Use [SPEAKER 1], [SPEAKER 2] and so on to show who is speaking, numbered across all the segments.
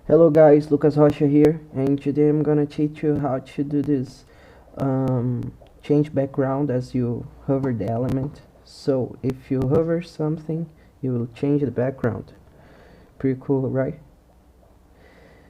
[SPEAKER 1] Hello guys, Lucas Rocha here, and today I'm gonna teach you how to do this change background as you hover the element. So if you hover something, you will change the background. Pretty cool, right?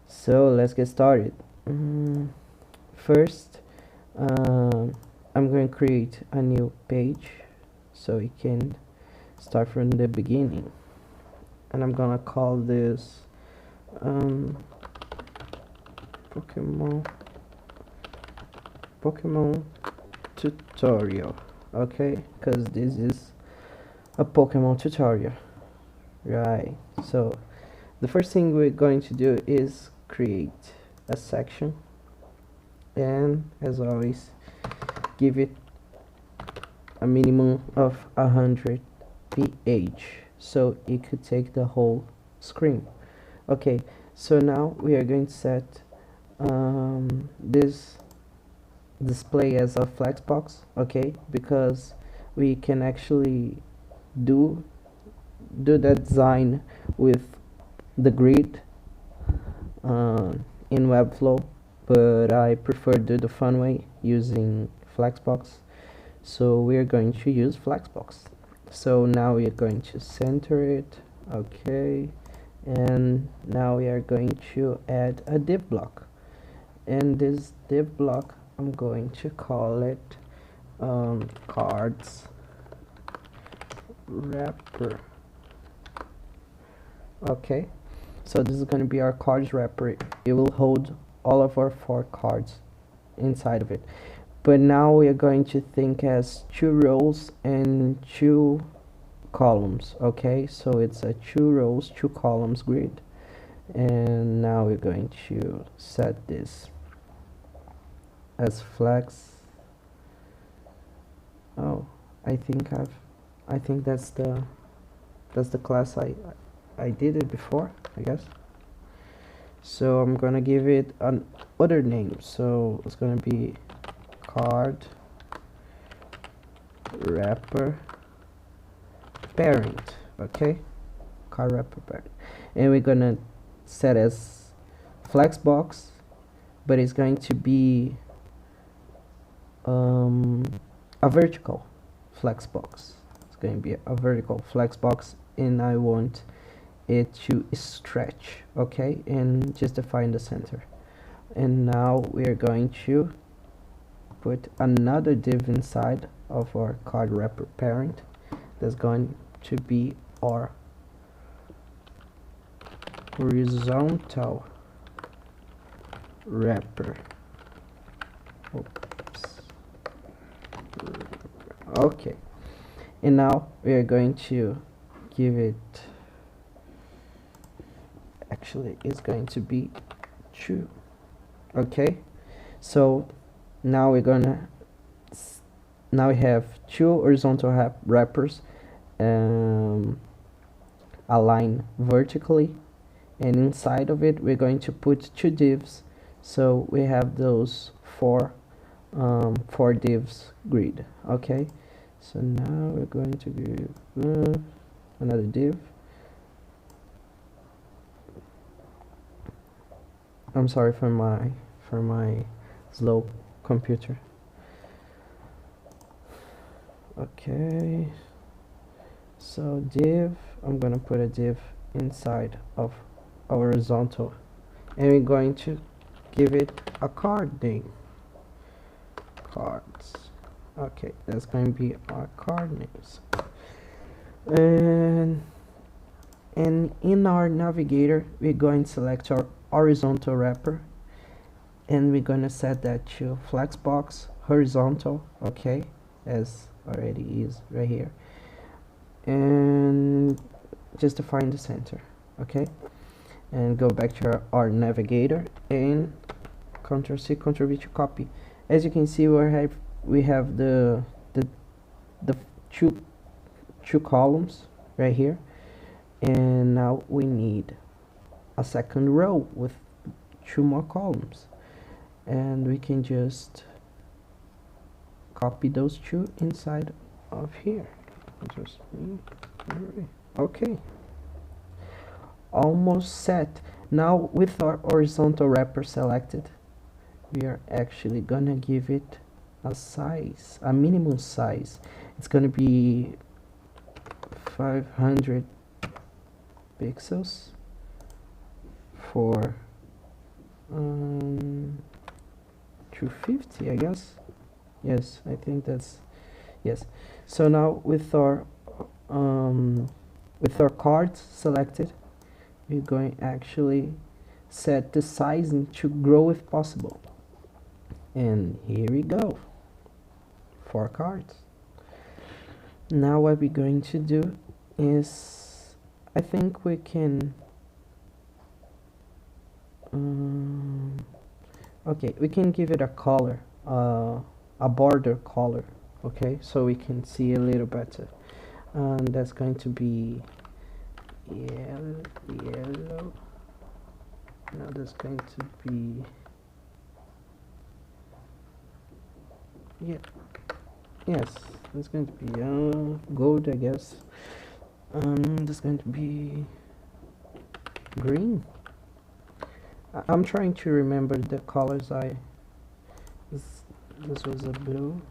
[SPEAKER 1] So let's get started. First, I'm going to create a new page so you can start from the beginning, and I'm gonna call this Pokemon tutorial, okay, because this is a Pokemon tutorial, right? So the first thing we're going to do is create a section, and as always give it a minimum of 100 ph so it could take the whole screen. Okay, so now we are going to set this display as a flexbox, okay, because we can actually do that design with the grid in Webflow, but I prefer to do the fun way using flexbox, so we're going to use flexbox. So now we are going to center it, okay, and now we are going to add a div block, and this div block I'm going to call it cards wrapper. Okay, so this is going to be our cards wrapper. It will hold all of our 4 cards inside of it, but now we are going to think as 2 rows and 2 columns. Okay, so it's a 2 rows 2 columns grid, and now we're going to set this as flex. Oh, I think that's the class I did it before, I guess. So I'm gonna give it an other name, so it's gonna be card wrapper parent. Okay, card wrapper parent, and we're gonna set as flexbox, but it's going to be a vertical flexbox. It's going to be a vertical flexbox, and I want it to stretch, okay, and just define the center. And now we are going to put another div inside of our card wrapper parent. That's going to be our horizontal wrapper. Oops. Okay, and now we are going to give it, actually it's going to be 2. Okay, so now we have 2 horizontal wrappers aligned vertically, and inside of it we're going to put 2 divs, so we have those 4 divs grid. Okay, so now we're going to give another div. I'm sorry for my slow computer. Okay, so div, I'm gonna put a div inside of our horizontal, and we're going to give it a card name, cards. Okay, that's going to be our card names. And in our navigator we're going to select our horizontal wrapper, and we're going to set that to flexbox horizontal, okay, as already is right here, and just define the center. Okay, and go back to our navigator and Ctrl C, Ctrl V to copy. As you can see, we have the two columns right here, and now we need a second row with 2 more columns, and we can just copy those 2 inside of here. Okay, almost set. Now with our horizontal wrapper selected, we are actually gonna give it a size, a minimum size. It's gonna be 500 pixels for 250, I guess. Yes, I think that's yes. So now with our cards selected, we're going actually set the sizing to grow if possible. And here we go, 4 cards. Now what we're going to do is, I think we can okay, we can give it a color, a border color, okay, so we can see a little better. And that's going to be yellow. Now that's going to be yes, that's going to be gold, I guess. That's going to be green. I'm trying to remember the colors. This was a blue,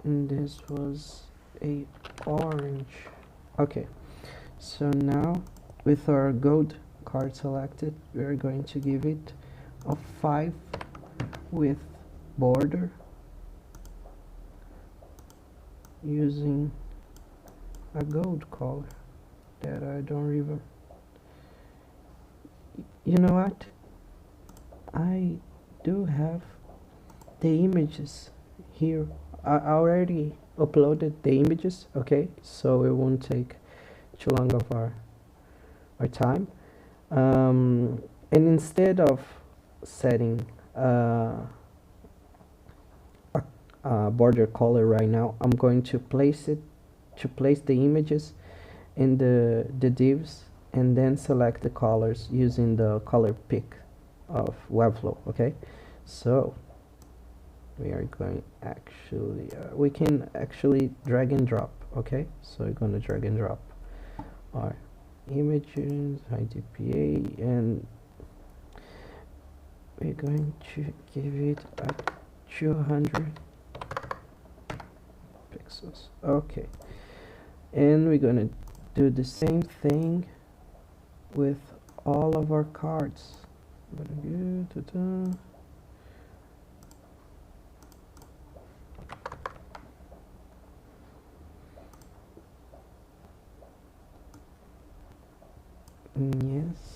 [SPEAKER 1] and this was a orange. Okay, so now with our gold card selected, we're going to give it a 5 with border using a gold color that I don't remember. You know what? I do have the images here. I already uploaded the images, okay? So it won't take too long of our time. And instead of setting a border color right now, I'm going to place the images in the divs, and then select the colors using the color pick of Webflow. Okay, so we are going actually we can actually drag and drop. Okay, so we're going to drag and drop our images, high DPA, and we're going to give it a 200 pixels. Okay, and we're gonna do the same thing with all of our cards. Yes.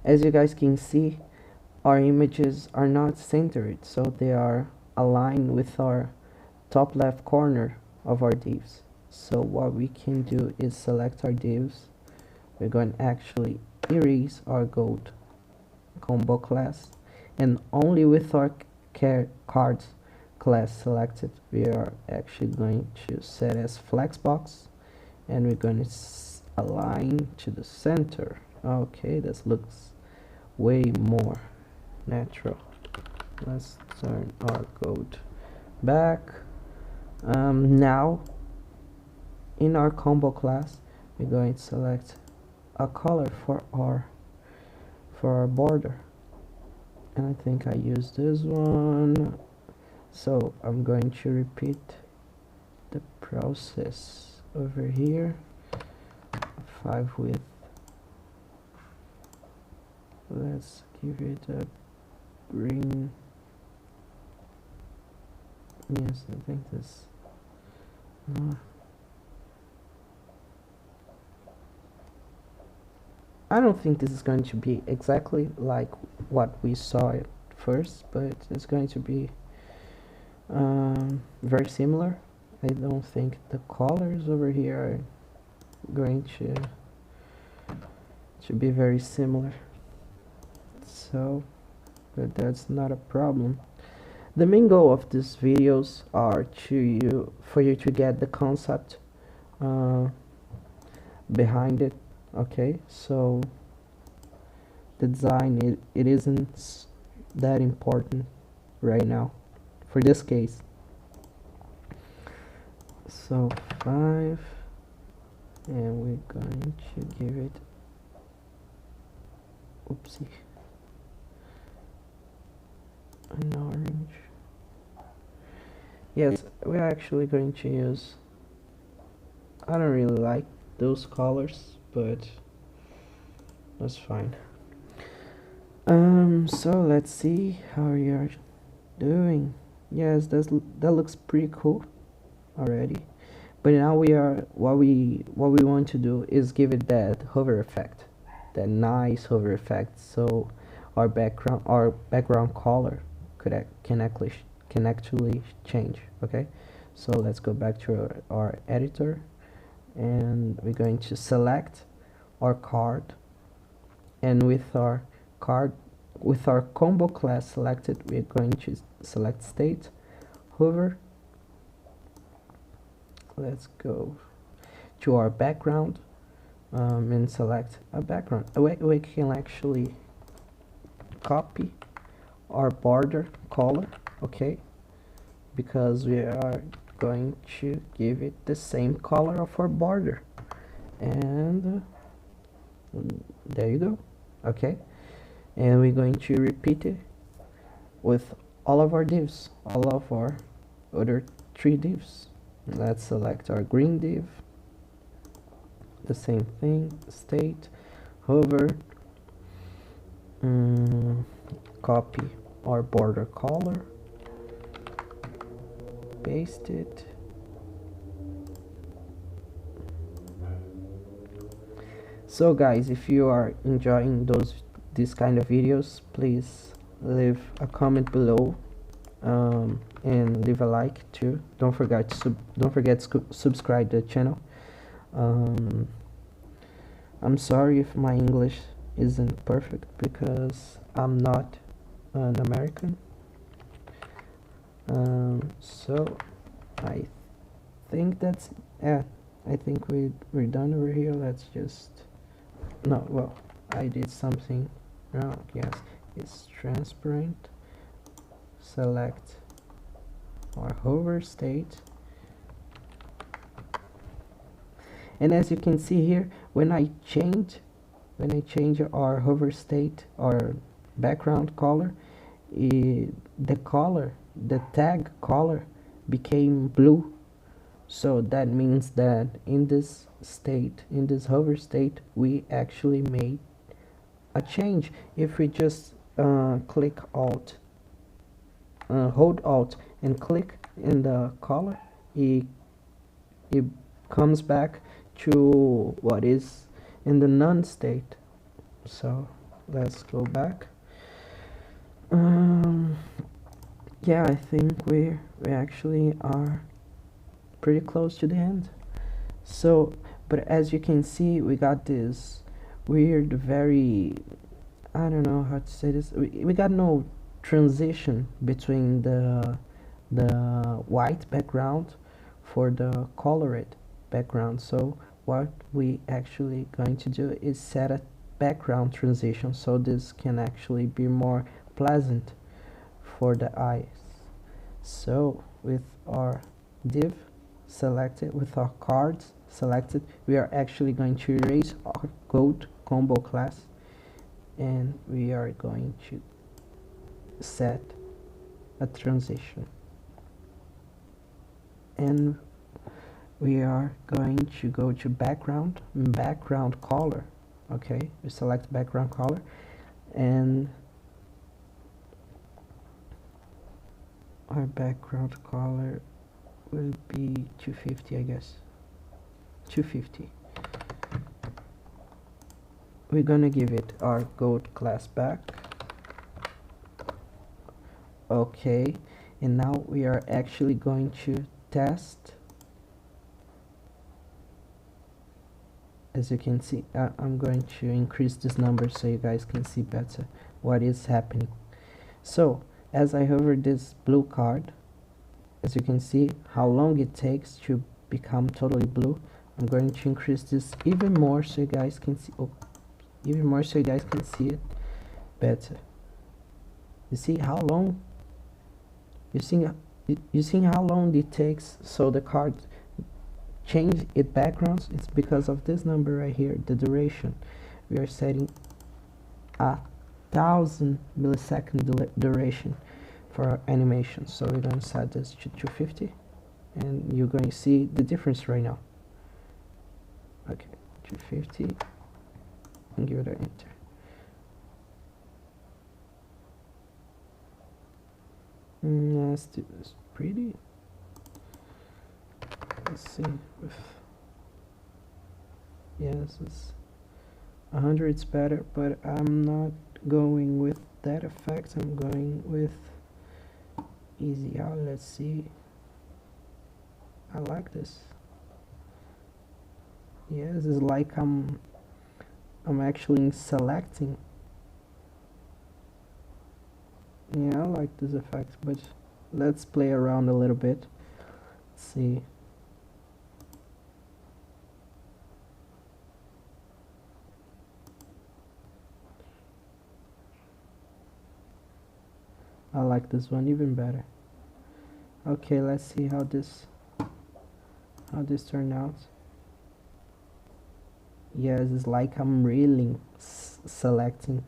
[SPEAKER 1] As you guys can see, our images are not centered, so they are aligned with our top left corner of our divs. So what we can do is select our divs. We're going to actually erase our gold combo class, and only with our cards class selected, we are actually going to set as flexbox, and we're going to align to the center. Okay, this looks way more natural. Let's turn our code back. Now in our combo class, we're going to select a color for our border, and I think I use this one, so I'm going to repeat the process over here. 5 with, let's give it a green. Yes, I think this I don't think this is going to be exactly like what we saw at first, but it's going to be very similar. I don't think the colors over here are going to be very similar, so but that's not a problem. The main goal of these videos are for you to get the concept uh, behind it. Okay, so the design, it isn't that important right now for this case. So 5, and we're going to give it, oopsie, an orange. Yes, we're actually going to use, I don't really like those colors, but that's fine. So let's see how you're doing. Yes, that looks pretty cool already. But now what we want to do is give it that hover effect, that nice hover effect. So our background color can actually change. Okay, so let's go back to our editor, and we're going to select our card, and with our combo class selected, we're going to select state, hover. Let's go to our background and select a background. We can actually copy our border color, okay, because we are going to give it the same color of our border, and there you go. Okay, and we're going to repeat it with all of our divs, all of our other 3 divs. Let's select our green div, the same thing, state, hover, copy our border color, paste it, so guys, if you are enjoying these kind of videos, please leave a comment below, and leave a like too. Don't forget to subscribe to the channel. I'm sorry if my English isn't perfect, because I'm not an American. So I think that's, yeah, I think we're done over here. Let's just, no, well, I did something wrong. Yes, it's transparent. Select our hover state, and as you can see here, when I change our hover state, our background color, the tag color became blue. So that means that in this hover state, we actually made a change. If we just click Alt, hold Alt and click in the color, it comes back to what is in the none state. So let's go back. Yeah, I think we actually are pretty close to the end. So, but as you can see, we got this weird, very, I don't know how to say this, we got no transition between the white background for the colored background. So what we actually going to do is set a background transition, so this can actually be more pleasant for the eyes. So with our div selected, with our cards selected, we are actually going to erase our code combo class, and we are going to set a transition, and we are going to go to background color. Okay, we select background color, and our background color will be 250, I guess. 250. We're gonna give it our gold class back. Okay, and now we are actually going to test. As you can see, I'm going to increase this number so you guys can see better what is happening. So As I hover this blue card, as you can see how long it takes to become totally blue. I'm going to increase this even more so you guys can see, even more so you guys can see it better. You see how long, you see how long it takes so the card change its backgrounds. It's because of this number right here, the duration. We are setting 1,000 millisecond duration for our animation, so we're going to set this to 250 and you're going to see the difference right now. Okay, 250 and give it an enter. Let's do this pretty. Let's see if yes, it's 100. It's better, but I'm not going with that effect. I'm going with easy out. Let's see. I like this. Yes, it's like I'm actually selecting. Yeah, I like this effect, but let's play around a little bit. Let's see. I like this one even better. Okay, let's see how this turned out. Yes, it's like I'm really selecting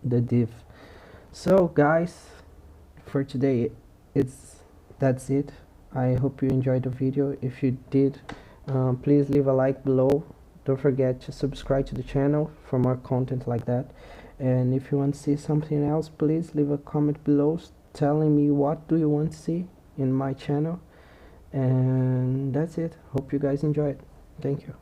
[SPEAKER 1] the div. So guys, for today that's it. I hope you enjoyed the video. If you did, please leave a like below. Don't forget to subscribe to the channel for more content like that. And if you want to see something else, please leave a comment below telling me what do you want to see in my channel. And that's it. Hope you guys enjoy it. Thank you.